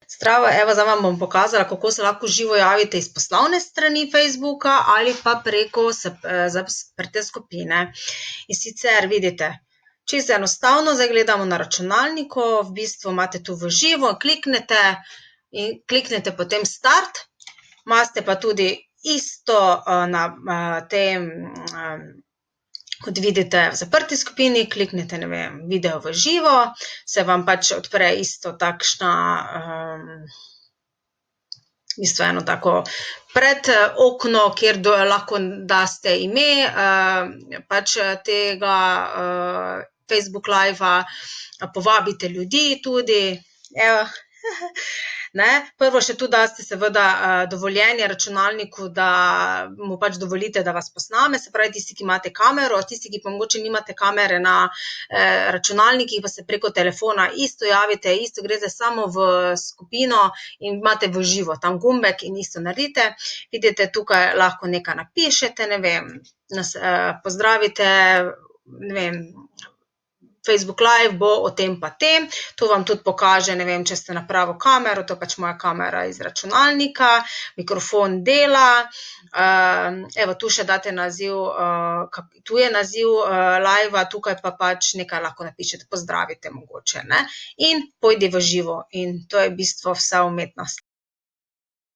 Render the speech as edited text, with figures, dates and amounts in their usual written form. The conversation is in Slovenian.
Zdravo, evo, zdaj vam bom pokazala, kako se lahko živo javite iz poslovne strani Facebooka ali pa preko zaprte skupine. In sicer vidite, čisto enostavno, zdaj gledamo na računalniku, v bistvu imate tu v živo, kliknete potem start, imate pa tudi isto na tem, kot vidite v zaprti skupini, kliknete, ne vem, video v živo, se vam pač odpre isto takšna, v bistvu eno tako predokno, kjer lahko daste ime, pač tega Facebook livea, povabite ljudi tudi, evo, ne. Prvo še tu daste seveda dovoljenje računalniku, da mu pač dovolite, da vas posname, se pravi tisti, ki imate kamero, tisti, ki pa mogoče nimate kamere na računalnikih, pa se preko telefona isto javite, isto greste samo v skupino in imate v živo tam gumbek in isto naredite. Vidite, tukaj lahko nekaj napišete, ne vem, pozdravite, ne vem, Facebook live bo o tem pa tem, tu vam tudi pokaže, ne vem, če ste na pravo kamero, to je pač moja kamera iz računalnika, mikrofon dela, evo, tu še date naziv, tu je naziv livea, tukaj pa pač nekaj lahko napišete, pozdravite mogoče, ne, in pojdi v živo in to je v bistvu vsa umetnost.